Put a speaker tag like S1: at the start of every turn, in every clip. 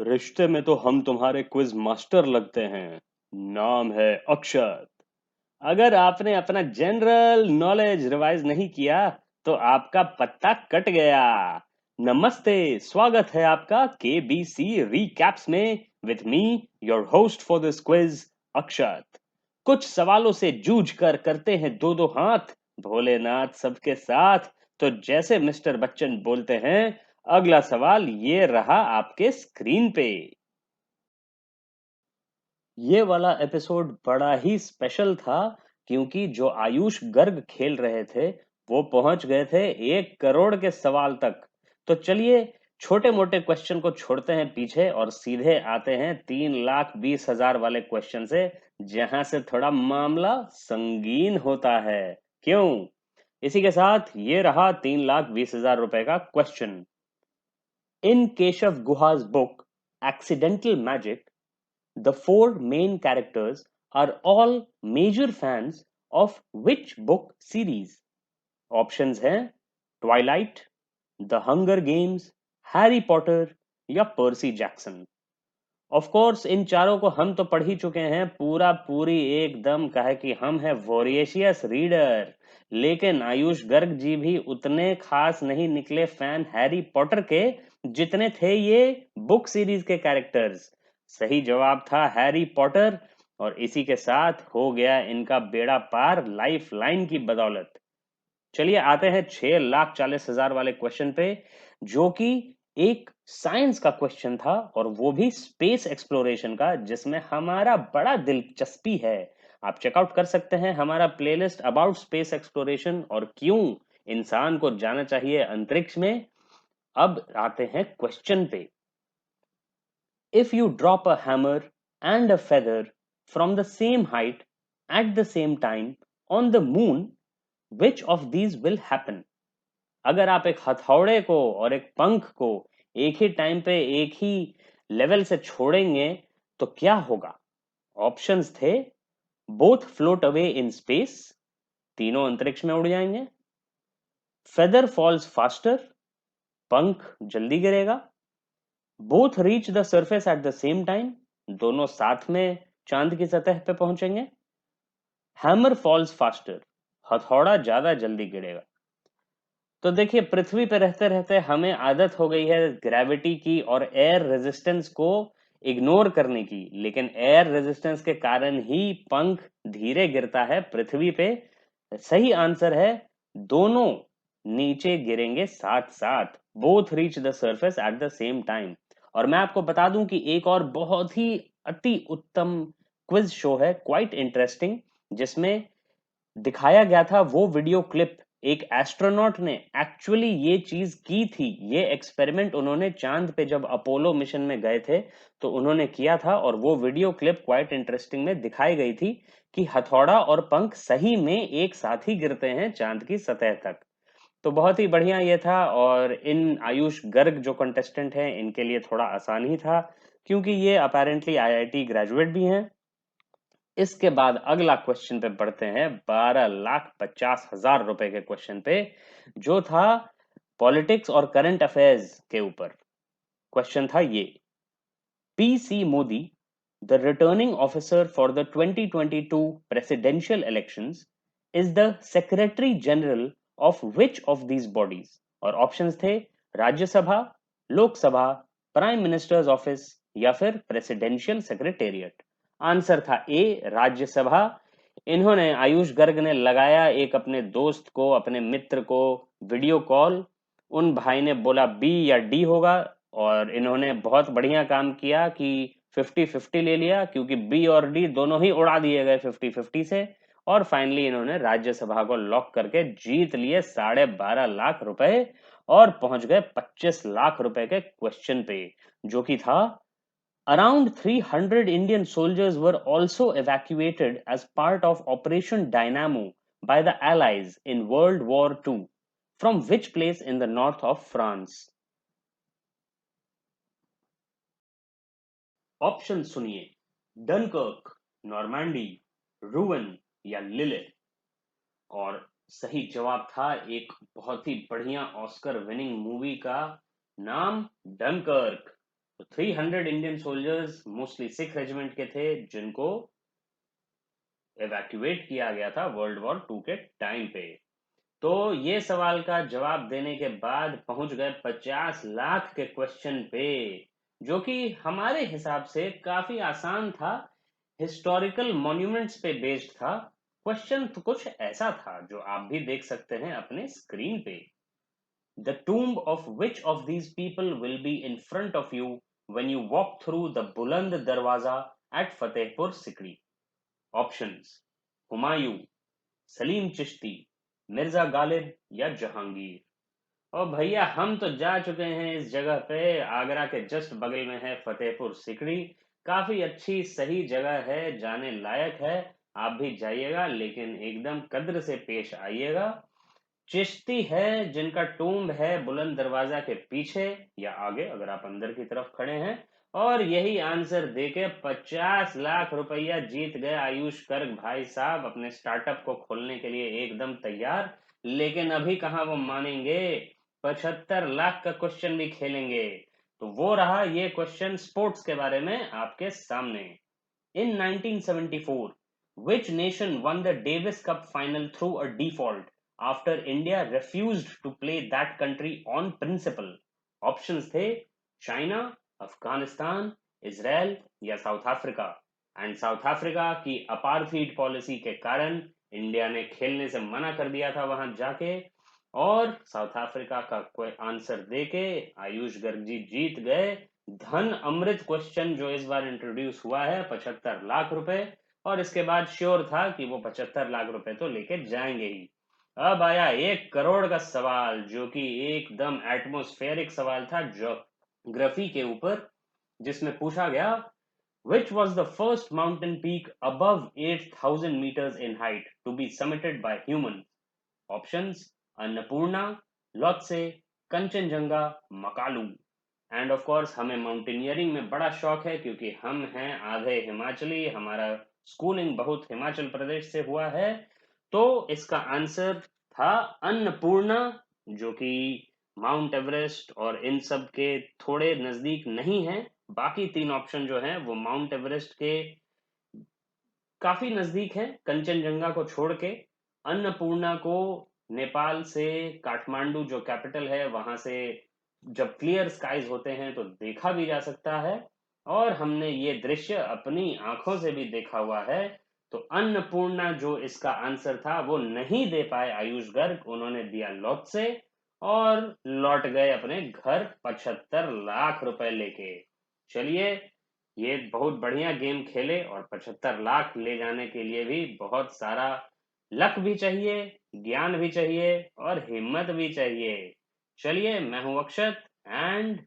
S1: रिश्ते में तो हम तुम्हारे क्विज मास्टर लगते हैं। नाम है अक्षत। अगर आपने अपना जनरल नॉलेज रिवाइज नहीं किया तो आपका पत्ता कट गया। नमस्ते, स्वागत है आपका केबीसी रीकैप्स में with me, your host for this quiz, Akshat. कुछ सवालों से जूझ कर करते हैं दो दो हाथ, भोलेनाथ सबके साथ। तो जैसे मिस्टर बच्चन बोलते हैं, अगला सवाल ये रहा आपके स्क्रीन पे। ये वाला एपिसोड बड़ा ही स्पेशल था क्योंकि जो आयुष गर्ग खेल रहे थे वो पहुंच गए थे 1 करोड़ के सवाल तक। तो चलिए, छोटे मोटे क्वेश्चन को छोड़ते हैं पीछे और सीधे आते हैं 3,20,000 वाले क्वेश्चन से, जहां से थोड़ा मामला संगीन होता है। क्यों? इसी के साथ ये रहा 3,20,000 रुपए का question. In Keshav गुहा's book Accidental Magic, the four main characters are all major fans of which book series? Options हैं Twilight, the Hunger Games, Harry Potter या पर्सी जैक्सन। ऑफ कोर्स इन चारों को हम तो पढ़ ही चुके हैं पूरा पूरी एकदम, कहे कि हम हैं वोरेशियस रीडर। लेकिन आयुष गर्ग जी भी उतने खास नहीं निकले फैन हैरी पॉटर के जितने थे ये बुक सीरीज के कैरेक्टर्स। सही जवाब था हैरी पॉटर, और इसी के साथ हो गया इनका बेड़ा पार लाइफ लाइन की बदौलत। चलिए आते हैं 6,40,000 वाले क्वेश्चन पे, जो कि एक साइंस का क्वेश्चन था और वो भी स्पेस एक्सप्लोरेशन का, जिसमें हमारा बड़ा दिलचस्पी है। आप चेकआउट कर सकते हैं हमारा प्लेलिस्ट अबाउट स्पेस एक्सप्लोरेशन और क्यों इंसान को जाना चाहिए अंतरिक्ष में। अब आते हैं क्वेश्चन पे। If you drop a hammer and a feather from the same height at the same time on the moon, which of these will happen? अगर आप एक हथौड़े को और एक पंख को एक ही टाइम पे एक ही लेवल से छोड़ेंगे तो क्या होगा? ऑप्शंस थे both float away in space, तीनों अंतरिक्ष में उड़ जाएंगे, फेदर फॉल्स फास्टर, पंख जल्दी गिरेगा, both reach the surface at the same time, दोनों साथ में चांद की सतह पे पहुंचेंगे, हैमर फॉल्स फास्टर, हथौड़ा ज्यादा जल्दी गिरेगा। तो देखिए, पृथ्वी पे रहते रहते हमें आदत हो गई है ग्रेविटी की और एयर रेजिस्टेंस को इग्नोर करने की, लेकिन एयर रेजिस्टेंस के कारण ही पंख धीरे गिरता है पृथ्वी पे। सही आंसर है दोनों नीचे गिरेंगे साथ साथ, both reach the surface at the same time. और मैं आपको बता दूं कि एक और बहुत ही अति उत्तम क्विज शो है, क्वाइट इंटरेस्टिंग, जिसमें दिखाया गया था वो वीडियो क्लिप। एक एस्ट्रोनॉट ने एक्चुअली ये चीज की थी, ये एक्सपेरिमेंट उन्होंने चांद पे जब अपोलो मिशन में गए थे तो उन्होंने किया था, और वो वीडियो क्लिप क्वाइट इंटरेस्टिंग में दिखाई गई थी कि हथौड़ा और पंख सही में एक साथ ही गिरते हैं चांद की सतह तक। तो बहुत ही बढ़िया ये था, और इन आयुष गर्ग जो कंटेस्टेंट हैं इनके लिए थोड़ा आसान ही था, क्योंकि ये अपेरेंटली आईआईटी ग्रेजुएट भी हैं। इसके बाद अगला क्वेश्चन पे बढ़ते हैं 12,50,000 रुपए के क्वेश्चन पे, जो था पॉलिटिक्स और करंट अफेयर्स के ऊपर। क्वेश्चन था ये: PC Modi, the returning officer for the 2022 presidential elections, is the secretary general of which of these bodies? और ऑप्शंस थे Rajya Sabha, Lok Sabha, prime minister's office या फिर प्रेसिडेंशियल सेक्रेटेरिएट। आंसर था ए, राज्यसभा। इन्होंने, आयुष गर्ग ने लगाया एक अपने दोस्त को, अपने मित्र को वीडियो कॉल। उन भाई ने बोला बी या डी होगा, और इन्होंने बहुत बढ़िया काम किया कि 50-50 ले लिया, क्योंकि बी और डी दोनों ही उड़ा दिए गए 50-50 से। और फाइनली इन्होंने राज्यसभा को लॉक करके जीत लिए 12.5 लाख रुपए, और पहुंच गए 25 लाख रुपए के क्वेश्चन पे, जो कि था: around 300 Indian soldiers were also evacuated as part of Operation Dynamo by the Allies in World War II. From which place in the north of France? Option सुनिए: डनकर्क, नॉर्मैंडी, रूवन या लिले। और सही जवाब था एक बहुत ही बढ़िया ऑस्कर विनिंग मूवी का नाम, डनकर्क। तो 300 Indian soldiers mostly Sikh regiment के थे जिनको एवैक्यूएट किया गया था वर्ल्ड वॉर 2 के टाइम पे। तो ये सवाल का जवाब देने के बाद पहुंच गए 50 लाख के क्वेश्चन पे, जो कि हमारे हिसाब से काफी आसान था, हिस्टोरिकल मॉन्यूमेंट्स पे बेस्ड था। क्वेश्चन तो कुछ ऐसा था जो आप भी देख सकते हैं अपने स्क्रीन पे। The tomb of which of these people will be in front of you when you walk through the Buland Darwaza at Fatehpur Sikri? Options: Humayun, Salim Chishti, Mirza Ghalib या जहांगीर। और भैया हम तो जा चुके हैं इस जगह पे, आगरा के जस्ट बगल में है फतेहपुर सिकरी। काफी अच्छी सही जगह है, जाने लायक है। आप भी जाइएगा लेकिन एकदम कद्र से पेश आइएगा। चिश्ती है जिनका टूम्ब है बुलंद दरवाजा के पीछे या आगे अगर आप अंदर की तरफ खड़े हैं। और यही आंसर देके 50 लाख रुपया जीत गए आयुष गर्ग भाई साहब, अपने स्टार्टअप को खोलने के लिए एकदम तैयार। लेकिन अभी कहाँ वो मानेंगे, 75 लाख का क्वेश्चन भी खेलेंगे। तो वो रहा ये क्वेश्चन स्पोर्ट्स के बारे में आपके सामने। In 1974, which nation won the Davis Cup final through a default after India refused to play that country on principle? Options थे चाइना, अफगानिस्तान, इजराइल या south Africa. And south Africa की अपार्थीड पॉलिसी के कारण इंडिया ने खेलने से मना कर दिया था वहां जाके। और साउथ अफ्रीका का कोई आंसर देके आयुष गर्ग जी जीत गए धन अमृत क्वेश्चन जो इस बार इंट्रोड्यूस हुआ है 75 लाख रुपए। और इसके बाद श्योर था कि वो 75 लाख रुपए तो लेके जाएंगे ही। अब आया 1 करोड़ का सवाल, जो कि एकदम एटमोस्फेरिक सवाल था ज्योग्राफी के ऊपर, जिसमें पूछा गया which was the first mountain peak above 8,000 meters in height to be summited by humans? Options: Annapurna, Lhotse, Kanchenjunga, Makalu. End of course हमें माउंटेनियरिंग में बड़ा शौक है क्योंकि हम हैं आधे हिमाचली, हमारा स्कूलिंग बहुत हिमाचल प्रदेश से हुआ है। तो इसका आंसर था अन्नपूर्णा, जो कि माउंट एवरेस्ट और इन सब के थोड़े नजदीक नहीं है। बाकी 3 ऑप्शन जो हैं वो माउंट एवरेस्ट के काफी नजदीक है कंचनजंगा को छोड़ के। अन्नपूर्णा को नेपाल से काठमांडू जो कैपिटल है वहां से जब क्लियर स्काईज होते हैं तो देखा भी जा सकता है। और हमने ये दृश्य अपनी आंखों से भी देखा हुआ है। तो अन्नपूर्णा जो इसका आंसर था वो नहीं दे पाए आयुष गर्ग, उन्होंने दिया लोत्से और लौट गए अपने घर 75 लाख रुपए लेके। चलिए, ये बहुत बढ़िया गेम खेले और 75 लाख ले जाने के लिए भी बहुत सारा लक भी चाहिए, ज्ञान भी चाहिए और हिम्मत भी चाहिए। चलिए, मैं हूं अक्षत एंड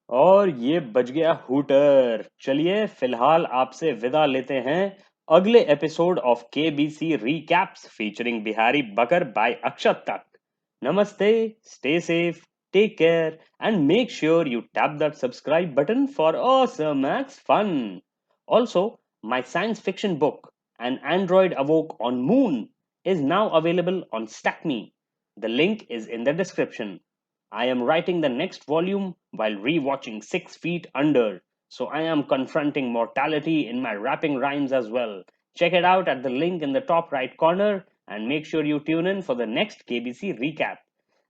S1: और ये बज गया हूटर। चलिए फिलहाल आपसे विदा लेते हैं अगले episode of KBC recaps featuring Bihari Bakar by Akshat तक। नमस्ते, stay safe, take care, and make sure you tap that subscribe button for awesome max fun. Also, my science fiction book, An Android Awoke on Moon, is now available on StackMe. The link is in the description. I am writing the next volume while rewatching 6 Feet Under, so I am confronting mortality in my rapping rhymes as well. Check it out at the link in the top right corner and make sure you tune in for the next KBC recap.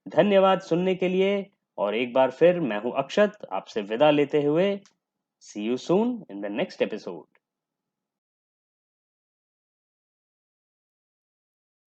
S1: धन्यवाद सुनने के लिए और एक बार फिर मैं हूं अक्षत आपसे विदा लेते हुए see you soon in the next episode.